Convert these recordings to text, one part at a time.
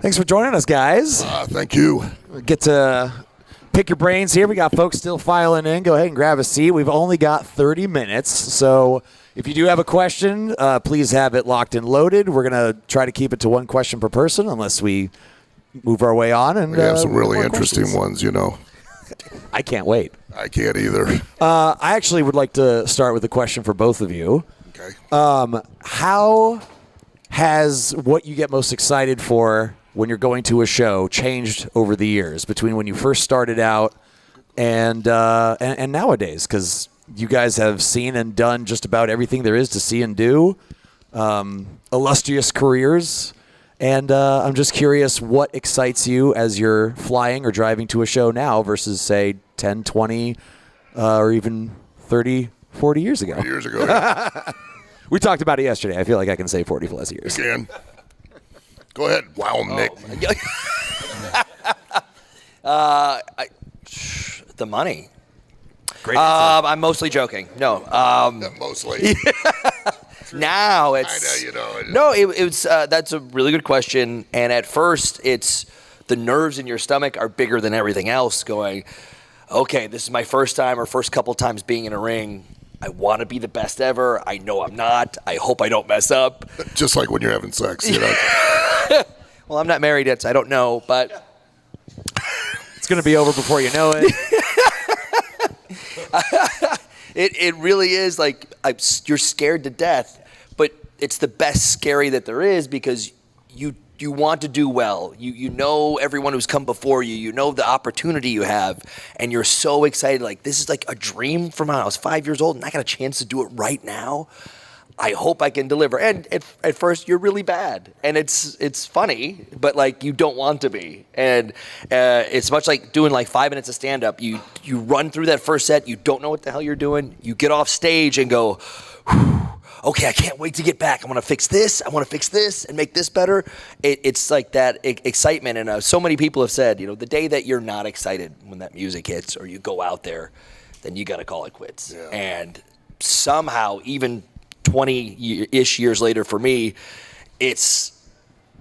Thanks for joining us, guys. Thank you. We get to pick your brains here. We got folks still filing in. Go ahead and grab a seat. We've only got 30 minutes, so if you do have a question, please have it locked and loaded. We're going to try to keep it to one question per person unless we move our way on. And we have some really interesting ones, you know. I can't wait. I can't either. I actually would like to start with a question for both of you. Okay. How has what you get most excited for when you're going to a show changed over the years between when you first started out and nowadays? Because you guys have seen and done just about everything there is to see and do, illustrious careers. And I'm just curious what excites you as you're flying or driving to a show now versus, say, 10, 20, or even 30, 40 years ago. 40 years ago, yeah. We talked about it yesterday. I feel like I can say 40 plus years. You can. Go ahead. Wow, Nick. The money. Great answer. I'm mostly joking. No. Mostly. Now it's. I know, you know. No, it's that's a really good question. And at first, it's the nerves in your stomach are bigger than everything else. Going, okay, this is my first time or first couple times being in a ring. I want to be the best ever. I know I'm not. I hope I don't mess up. Just like when you're having sex, you know. Well, I'm not married yet, so I don't know, but It's going to be over before you know it. it really is like you're scared to death, but it's the best scary that there is because you want to do well. You know everyone who's come before you. You know the opportunity you have, and you're so excited. Like, this is like a dream from when I was 5 years old, and I got a chance to do it right now. I hope I can deliver. And at first, you're really bad, and it's funny, but like you don't want to be. And it's much like doing like 5 minutes of stand-up. You run through that first set. You don't know what the hell you're doing. You get off stage and go, whew, okay, I can't wait to get back. I want to fix this. I want to fix this and make this better. It's like that excitement. And so many people have said, you know, the day that you're not excited when that music hits or you go out there, then you got to call it quits. Yeah. And somehow, even 20-ish years later for me, it's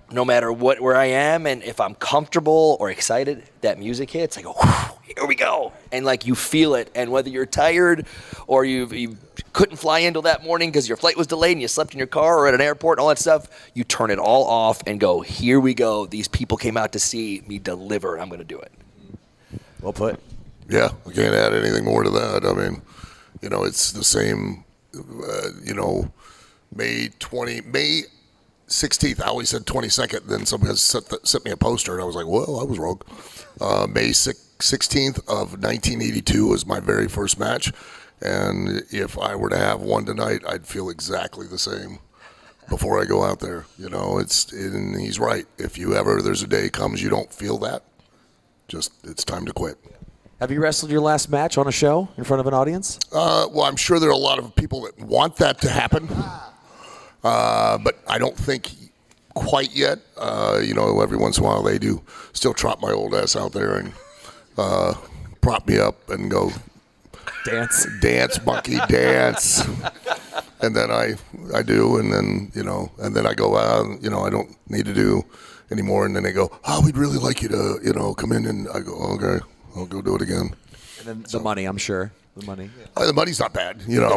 no matter where I am and if I'm comfortable or excited, that music hits, I go, here we go. And like you feel it. And whether you're tired or you couldn't fly in till that morning because your flight was delayed and you slept in your car or at an airport and all that stuff, you turn it all off and go, here we go. These people came out to see me deliver. I'm going to do it. Well put. Yeah, I can't add anything more to that. I mean, you know, it's the same, you know, May 16th, I always said 22nd, then somebody sent me a poster, and I was like, well, I was wrong. May 16th of 1982 was my very first match, and if I were to have one tonight, I'd feel exactly the same before I go out there. You know, and he's right. If there's a day comes you don't feel that, it's time to quit. Have you wrestled your last match on a show in front of an audience? Well, I'm sure there are a lot of people that want that to happen. But I don't think quite yet. You know, every once in a while they do still trot my old ass out there and prop me up and go dance, monkey, dance. And then I do, and then, you know, and then I go out, you know, I don't need to do anymore. And then they go, oh, we'd really like you to, you know, come in. And I go, okay, I'll go do it again. And then the money, I'm sure. The money. The money's not bad, you know.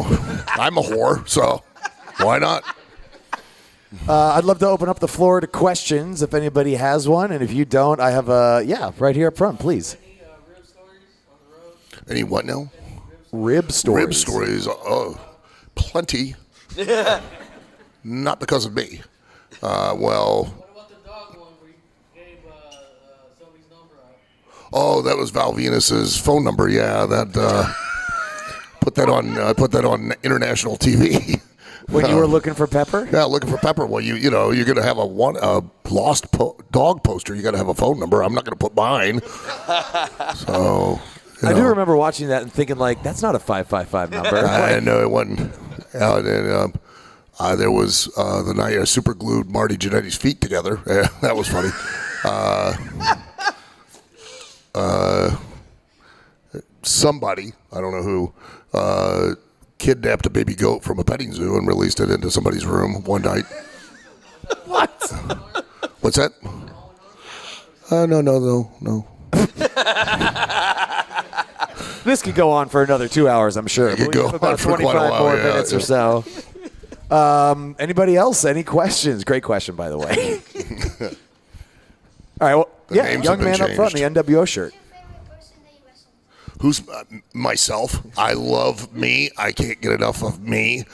I'm a whore, so why not? I'd love to open up the floor to questions if anybody has one. And if you don't, I have right here up front, please. Any rib stories on the road? Any what now? Rib stories. Rib stories, plenty. Not because of me. Well. What about the dog one where you gave somebody's number out? Oh, that was Val Venus's phone number. Yeah, that put that on international TV. When you were looking for Pepper? Yeah, looking for Pepper. Well, you know, you're going to have a lost dog poster. You got to have a phone number. I'm not going to put mine. So, I do remember watching that and thinking, like, that's not a 555 number. I know it wasn't. There was the night I super glued Marty Jannetty's feet together. Yeah, that was funny. Somebody, I don't know who, kidnapped a baby goat from a petting zoo and released it into somebody's room one night. What? What's that? No. This could go on for another 2 hours, I'm sure. It could We go have about on for quite a 25 while, more yeah, minutes or so. Anybody else? Any questions? Great question, by the way. All right. Well, The names young have been man up front in the NWO shirt. Who's myself? I love me. I can't get enough of me.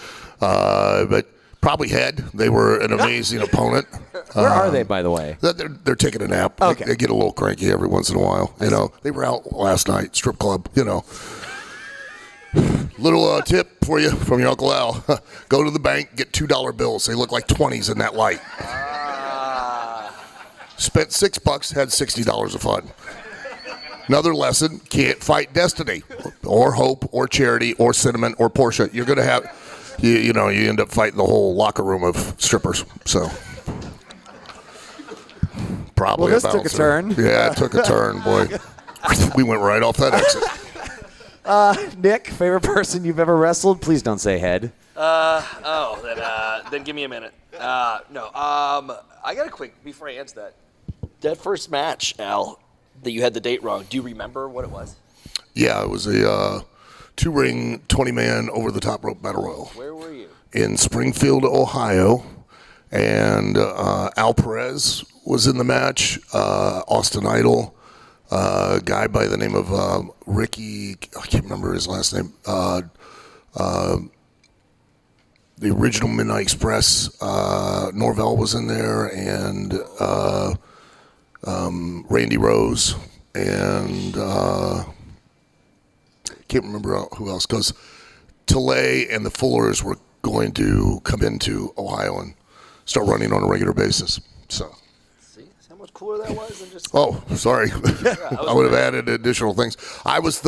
But probably Head. They were an amazing opponent. Where are they, by the way? They're taking a nap. Okay. They get a little cranky every once in a while. You know, they were out last night, strip club. You know, little tip for you from your Uncle Al: go to the bank, get $2 bills. They look like 20s in that light. Spent $6, had $60 of fun. Another lesson: can't fight destiny, or hope, or charity, or sentiment, or Portia. You're gonna have, you end up fighting the whole locker room of strippers. So. Probably Well, this took a turn. Yeah, it took a turn, boy. We went right off that exit. Nick, favorite person you've ever wrestled? Please don't say Head. Then give me a minute. No. I got a quick before I answer that. That first match, Al, that you had the date wrong. Do you remember what it was? Yeah, it was a 2-ring, 20-man over-the-top rope battle royal. Where were you? In Springfield, Ohio, and Al Perez was in the match. Austin Idol, a guy by the name of Ricky. I can't remember his last name. The original Midnight Express. Norvell was in there, and Randy Rose, and can't remember who else, because Tilley and the Fullers were going to come into Ohio and start running on a regular basis. So. See how much cooler that was than just. Oh, sorry. I would have added additional things. I was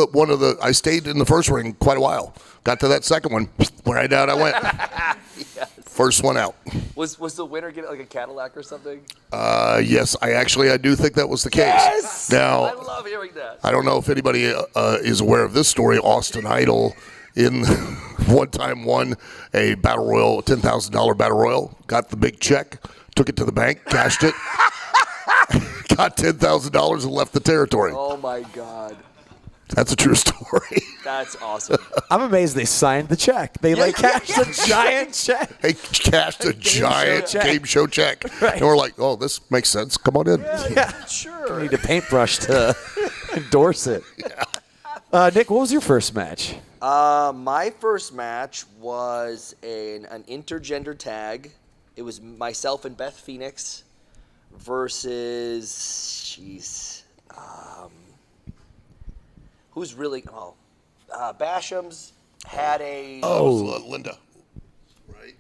I stayed in the first ring quite a while. Got to that second one, right out I went. Yes. First one out. Was the winner getting like a Cadillac or something? Yes, I do think that was the case. Yes. Now, I love hearing that. I don't know if anybody is aware of this story. Austin Idol one time won a battle royal, $10,000 battle royal, got the big check, took it to the bank, cashed it, got $10,000 and left the territory. Oh my God. That's a true story. That's awesome. I'm amazed they signed the check. They cashed a giant check. They cashed a giant check. game show check. Right. And we're like, oh, this makes sense. Come on in. Yeah, Sure. need a paintbrush to endorse it. Nick, what was your first match? My first match was an intergender tag. It was myself and Beth Phoenix versus, who's really, Basham's had a... Linda. Right?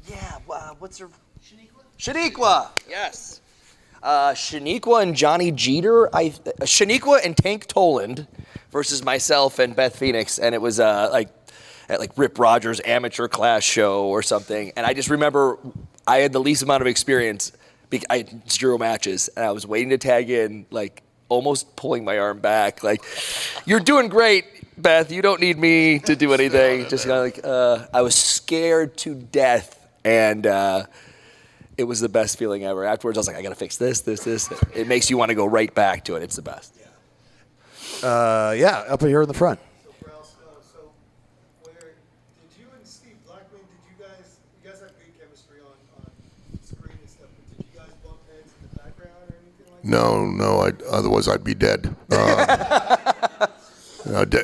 Yeah, what's her... Shaniqua, yes. Shaniqua and Johnny Jeter. Shaniqua and Tank Toland versus myself and Beth Phoenix, and it was at Rip Rogers' amateur class show or something. And I just remember I had the least amount of experience. I had 0 matches, and I was waiting to tag in, almost pulling my arm back. You're doing great, Beth. You don't need me to do anything. Just I was scared to death, and it was the best feeling ever. Afterwards, I was like, I got to fix this. It makes you want to go right back to it. It's the best. Up here in the front. Did you and Steve Blackman, you guys have good chemistry on screen and stuff, but did you guys bump heads in the background or anything like that? No, otherwise I'd be dead.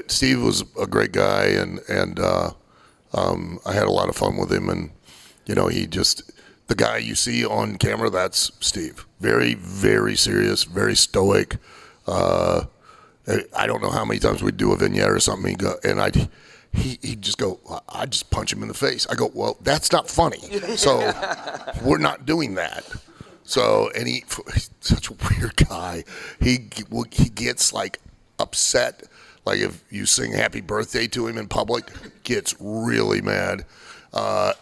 Steve was a great guy, and I had a lot of fun with him, and the guy you see on camera, that's Steve. Very, very serious, very stoic. I don't know how many times we'd do a vignette or something, he'd just go, I'd just punch him in the face. I go, well, that's not funny. So we're not doing that. So, and he's such a weird guy. He gets upset. If you sing happy birthday to him in public, gets really mad.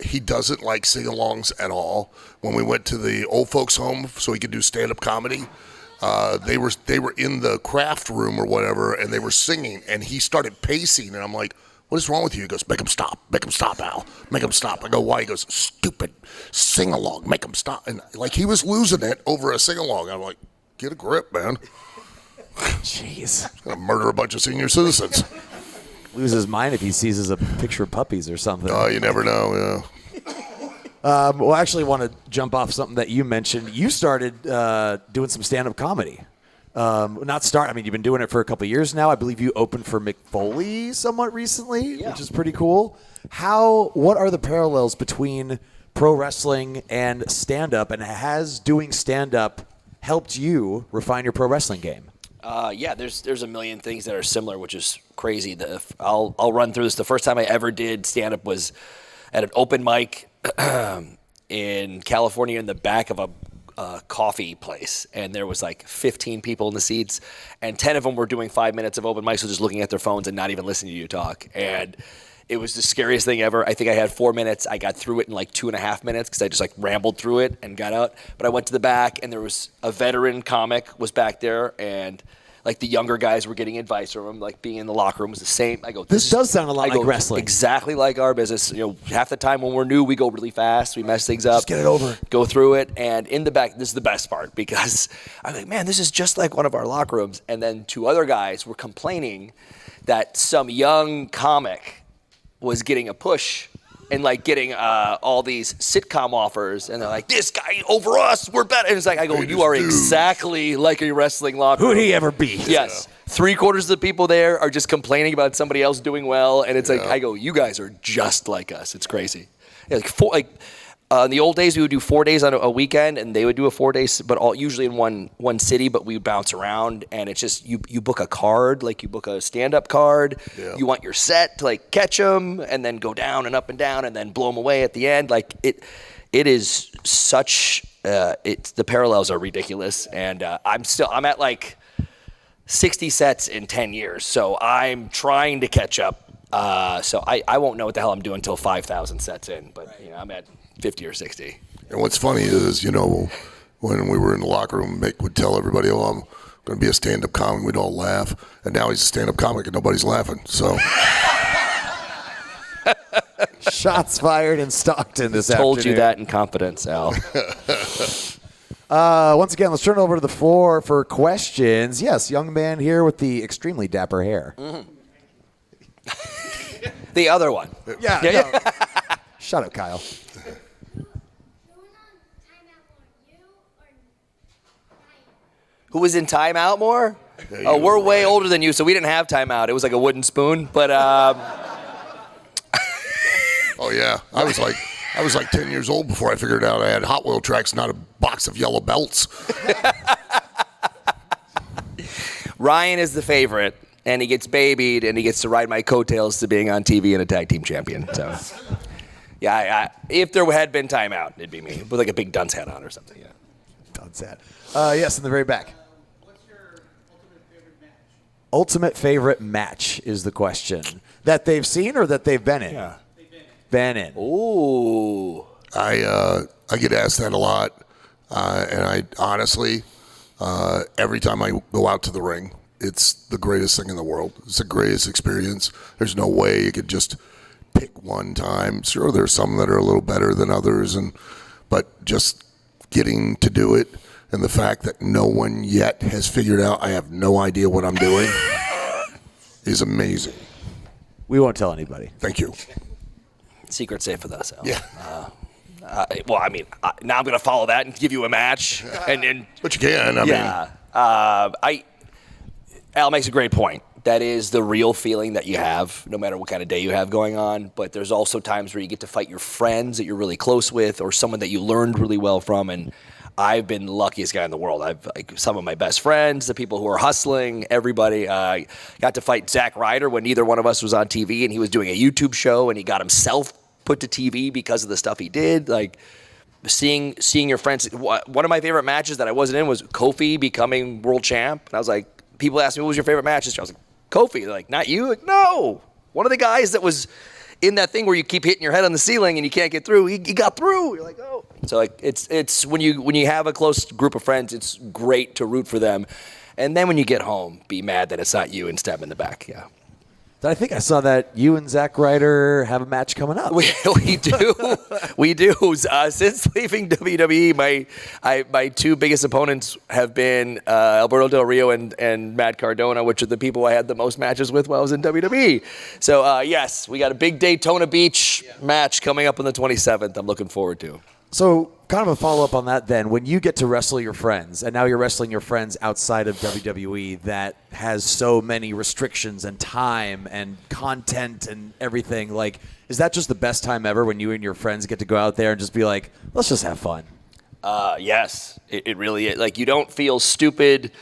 He doesn't like sing-alongs at all. When we went to the old folks' home so he could do stand-up comedy, they were in the craft room or whatever, and they were singing, and he started pacing, and I'm like, what is wrong with you? He goes, make him stop, Al, make him stop. I go, why? He goes, stupid sing-along, make him stop. And he was losing it over a sing-along. I'm like, Get a grip, man. Jeez. Gonna murder a bunch of senior citizens. Lose his mind if he sees a picture of puppies or something. Oh, you never know. Yeah. Well, I actually want to jump off something that you mentioned. You started doing some stand-up comedy. I mean, you've been doing it for a couple of years now. I believe you opened for Mick Foley somewhat recently, which is pretty cool. What are the parallels between pro wrestling and stand-up, and has doing stand-up helped you refine your pro wrestling game? Yeah, there's a million things that are similar, which is crazy. I'll run through this. The first time I ever did stand-up was at an open mic in California in the back of a coffee place, and there was like 15 people in the seats, and 10 of them were doing 5 minutes of open mic, so just looking at their phones and not even listening to you talk. And it was the scariest thing ever. I think I had 4 minutes. I got through it in like 2.5 minutes because I just like rambled through it and got out. But I went to the back, and there was a veteran comic was back there, and like the younger guys were getting advice from him, like being in the locker room was the same. I go, this does sound a lot like wrestling. Exactly like our business. You know, half the time when we're new, we go really fast. We mess things up. Just get it over. Go through it. And in the back, this is the best part because I'm like, man, this is just like one of our locker rooms. And then 2 other guys were complaining that some young comic was getting a push and like getting all these sitcom offers, and they're like, this guy over us, we're better. And it's like, I go, you are exactly like a wrestling locker room. Who'd he ever be? Yes. 3/4 of the people there are just complaining about somebody else doing well, and it's like, I go, you guys are just like us. It's crazy. Yeah, in the old days, we would do 4 days on a weekend, and they would do a 4 days, but usually in one city, but we would bounce around, and it's just, you book a card, like you book a stand-up card, you want your set to like catch them, and then go down, and then blow them away at the end. Like, it is such, the parallels are ridiculous, and I'm at like 60 sets in 10 years, so I'm trying to catch up. So I won't know what the hell I'm doing until 5,000 sets in, but you know, I'm at 50 or 60. And what's funny is, you know, when we were in the locker room, Mick would tell everybody, oh, I'm going to be a stand-up comic. We'd all laugh. And now he's a stand-up comic and nobody's laughing. So. Shots fired in Stockton this afternoon. Told you that in confidence, Al. Once again, let's turn over to the floor for questions. Yes, young man here with the extremely dapper hair. Mm-hmm. The other one. Yeah. No. Shut up, Kyle. Who was in timeout more? Oh, we're way older than you, so we didn't have timeout. It was like a wooden spoon, but Oh yeah, I was like 10 years old before I figured out I had Hot Wheel tracks, not a box of yellow belts. Ryan is the favorite, and he gets babied, and he gets to ride my coattails to being on TV and a tag team champion. So, yeah, if there had been timeout, it'd be me with like a big dunce hat on or something. Yeah, dunce hat. Yes, in the very back. What's your ultimate favorite match? Ultimate favorite match is the question. That they've seen or that they've been in? Yeah. Been in. Ooh. I get asked that a lot, and I honestly, every time I go out to the ring, it's the greatest thing in the world. It's the greatest experience. There's no way you could just pick one time. Sure, there's some that are a little better than others, but just getting to do it and the fact that no one yet has figured out I have no idea what I'm doing is amazing. We won't tell anybody. Thank you. Secret safe with us, Al. Yeah. Well, I mean, now I'm going to follow that and give you a match. But you can. I mean. Al makes a great point. That is the real feeling that you have, no matter what kind of day you have going on. But there's also times where you get to fight your friends that you're really close with or someone that you learned really well from. And I've been the luckiest guy in the world. I've some of my best friends, the people who are hustling, everybody. I got to fight Zack Ryder when neither one of us was on TV, and he was doing a YouTube show, and he got himself put to TV because of the stuff he did. Like seeing your friends. One of my favorite matches that I wasn't in was Kofi becoming world champ, and I was like, people ask me, what was your favorite match? I was like, Kofi. They're like, not you? Like, no. One of the guys that was in that thing where you keep hitting your head on the ceiling and you can't get through, he got through. You're like, oh. So like it's when you have a close group of friends, it's great to root for them. And then when you get home, be mad that it's not you and stab in the back. Yeah. I think I saw that you and Zack Ryder have a match coming up. We do. We do. Since leaving WWE, my two biggest opponents have been Alberto Del Rio and Matt Cardona, which are the people I had the most matches with while I was in WWE. So, yes, we got a big Daytona Beach match coming up on the 27th I'm looking forward to. So kind of a follow-up on that then. When you get to wrestle your friends, and now you're wrestling your friends outside of WWE that has so many restrictions and time and content and everything, like, is that just the best time ever when you and your friends get to go out there and just be like, let's just have fun? Yes, it really is. Like, you don't feel stupid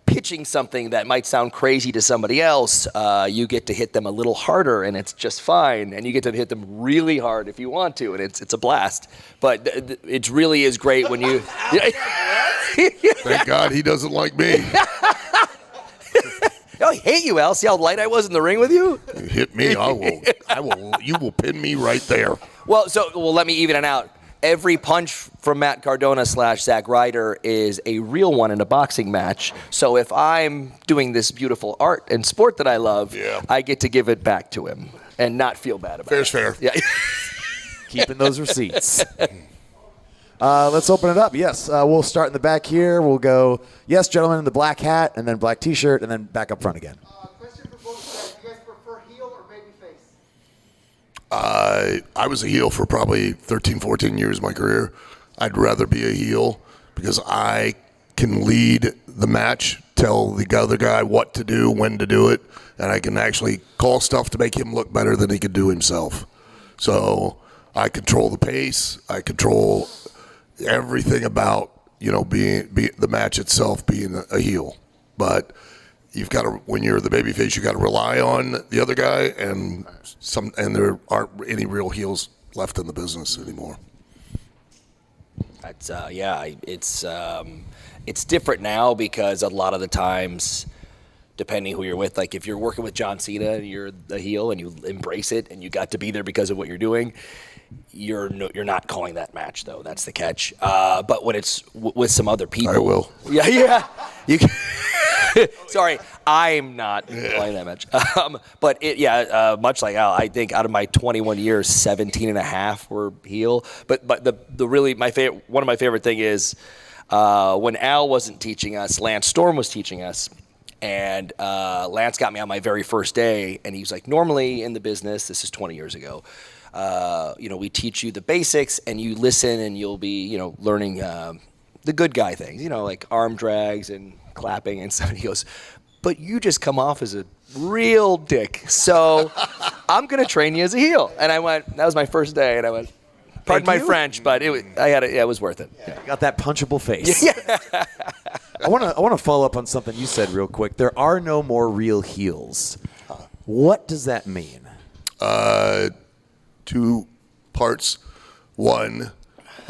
pitching something that might sound crazy to somebody else. You get to hit them a little harder, and it's just fine. And you get to hit them really hard if you want to, and it's a blast. But it really is great when you. Thank God he doesn't like me. I hate you, Al. See how light I was in the ring with you? You hit me, you will pin me right there. Well, let me even it out. Every punch from Matt Cardona / Zack Ryder is a real one in a boxing match. So if I'm doing this beautiful art and sport that I love, I get to give it back to him and not feel bad about it. Fair's fair. Yeah. Keeping those receipts. Let's open it up. Yes, we'll start in the back here. We'll go, yes, gentleman in the black hat, and then black T-shirt, and then back up front again. Question for both of you guys. Do you guys prefer heel or baby face? I was a heel for probably 13, 14 years of my career. I'd rather be a heel because I can lead the match, tell the other guy what to do, when to do it, and I can actually call stuff to make him look better than he could do himself. So I control the pace. I control everything about, being the match itself being a heel. But you've got to, when you're the babyface, you got to rely on the other guy, and there aren't any real heels left in the business anymore. That's it's different now because a lot of the times, depending who you're with, like if you're working with John Cena, you're the heel and you embrace it and you got to be there because of what you're doing. You're not calling that match though. That's the catch. But when it's with some other people, I will. Yeah. You can. Sorry, I'm not playing that match. But much like Al, I think out of my 21 years, 17 and a half were heel. But the really one of my favorite thing is when Al wasn't teaching us, Lance Storm was teaching us. And Lance got me on my very first day, and he was like, normally in the business, this is 20 years ago, we teach you the basics, and you listen, and you'll be, learning the good guy things, like arm drags and clapping and stuff. And he goes, but you just come off as a real dick, so I'm going to train you as a heel. And I went, that was my first day, and I went, pardon my French, but it was worth it. Yeah. You got that punchable face. Yeah. I want to follow up on something you said real quick. There are no more real heels. What does that mean? Two parts. One,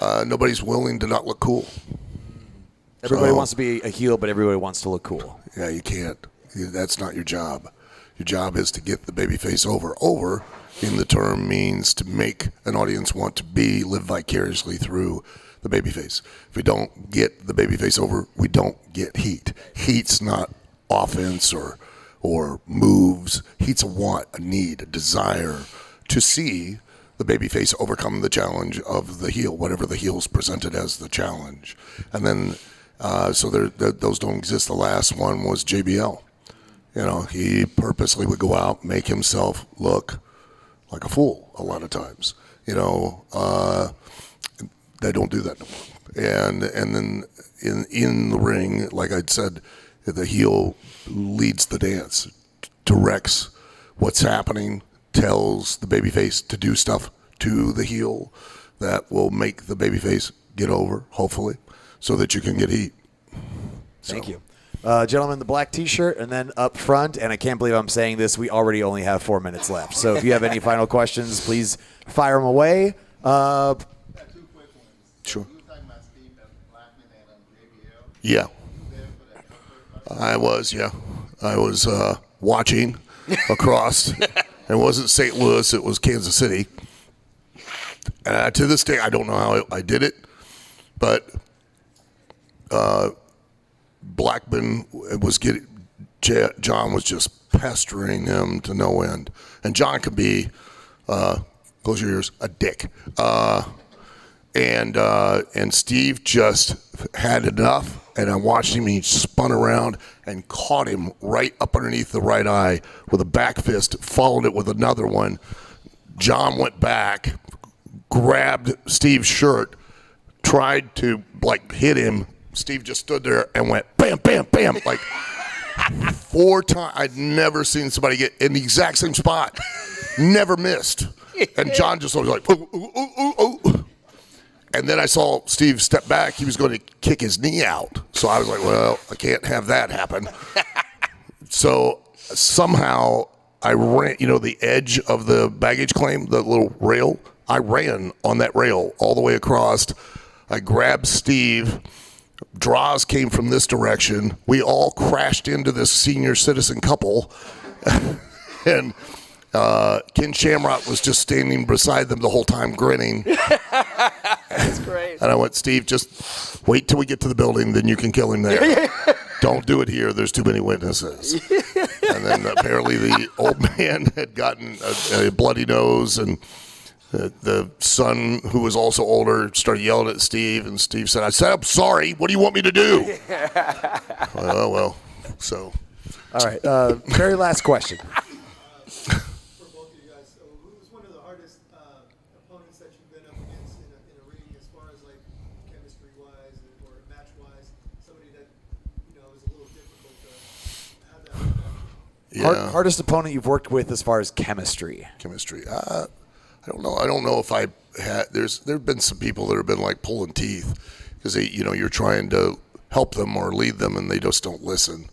nobody's willing to not look cool. Everybody wants to be a heel, but everybody wants to look cool. Yeah, you can't. That's not your job. Your job is to get the babyface over. Over, in the term, means to make an audience want to live vicariously through the babyface. If we don't get the babyface over, we don't get heat. Heat's not offense or moves. Heat's a want, a need, a desire to see the babyface overcome the challenge of the heel, whatever the heel's presented as the challenge. And then, those don't exist. The last one was JBL. He purposely would go out, make himself look like a fool a lot of times. They don't do that no more. And then in the ring, like I'd said, the heel leads the dance, directs what's happening, tells the babyface to do stuff to the heel that will make the babyface get over, hopefully, so that you can get heat. Thank you. Gentlemen, the black T-shirt, and then up front, and I can't believe I'm saying this, we already only have 4 minutes left. So if you have any final questions, please fire them away. Two quick ones. Sure. You were talking about Steve Blackman and JBL. Yeah. I was watching across. It wasn't St. Louis, it was Kansas City. To this day, I don't know how I did it, but Blackman was John was just pestering him to no end. And John could be, close your ears, a dick. And Steve just had enough, and I watched him. He spun around and caught him right up underneath the right eye with a back fist, followed it with another one. John went back, grabbed Steve's shirt, tried to hit him. Steve just stood there and went bam, bam, bam, like 4 times. I'd never seen somebody get in the exact same spot. Never missed. And John just was like, ooh, ooh, ooh, ooh, ooh. And then I saw Steve step back. He was going to kick his knee out. So I was like, well, I can't have that happen. So somehow I ran, the edge of the baggage claim, the little rail. I ran on that rail all the way across. I grabbed Steve. Draws came from this direction. We all crashed into this senior citizen couple. And Ken Shamrock was just standing beside them the whole time grinning. That's great. And I went, Steve, just wait till we get to the building, then you can kill him there. Don't do it here. There's too many witnesses. And then apparently the old man had gotten a bloody nose, and the son, who was also older, started yelling at Steve, and Steve said, I said, I'm sorry. What do you want me to do? Well, so. All right. Very last question. For both of you guys, so who's one of the hardest opponents that you've been up against in a ring, as far as chemistry-wise or match-wise? Somebody that is a little difficult to have that. Yeah. Hardest opponent you've worked with as far as chemistry? Chemistry. I don't know. I don't know if I had. There've been some people that have been like pulling teeth because you're trying to help them or lead them and they just don't listen.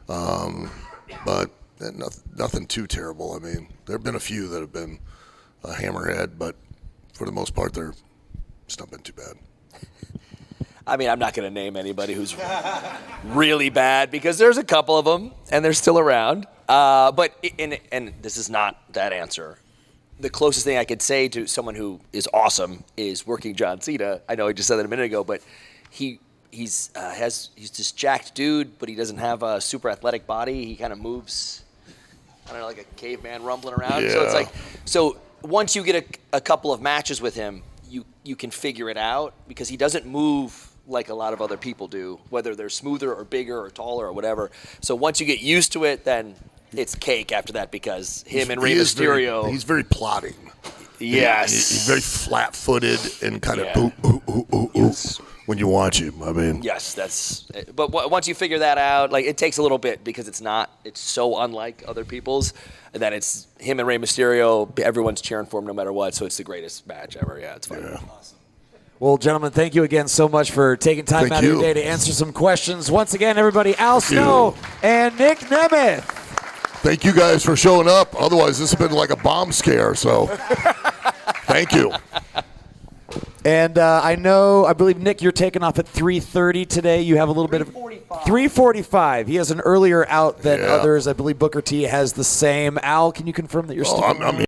But nothing too terrible. I mean, there have been a few that have been a hammerhead, but for the most part, it's not been too bad. I mean, I'm not going to name anybody who's really bad because there's a couple of them and they're still around. But this is not that answer. The closest thing I could say to someone who is awesome is working John Cena. I know I just said that a minute ago, but he's this jacked dude, but he doesn't have a super athletic body. He kind of moves, I don't know, like a caveman rumbling around. Yeah. So it's so once you get a couple of matches with him, you can figure it out because he doesn't move like a lot of other people do, whether they're smoother or bigger or taller or whatever. So once you get used to it, then it's cake after that because him and Rey Mysterio. He's very plotting. Yes. He's very flat-footed and kind of ooh when you watch him. I mean. Yes, but once you figure that out, it takes a little bit because it's so unlike other people's that it's him and Rey Mysterio. Everyone's cheering for him no matter what, so it's the greatest match ever. Yeah, it's fun. Yeah. Awesome. Well, gentlemen, thank you again so much for taking time Thank out you. of your day to answer some questions. Once again, everybody, Al Snow and Nic Nemeth. Thank you guys for showing up. Otherwise, this has been like a bomb scare. So, thank you. And I believe, Nick, you're taking off at 3:30 today. You have a little bit of 3:45. He has an earlier out than others. I believe Booker T has the same. Al, can you confirm that you're still? I'm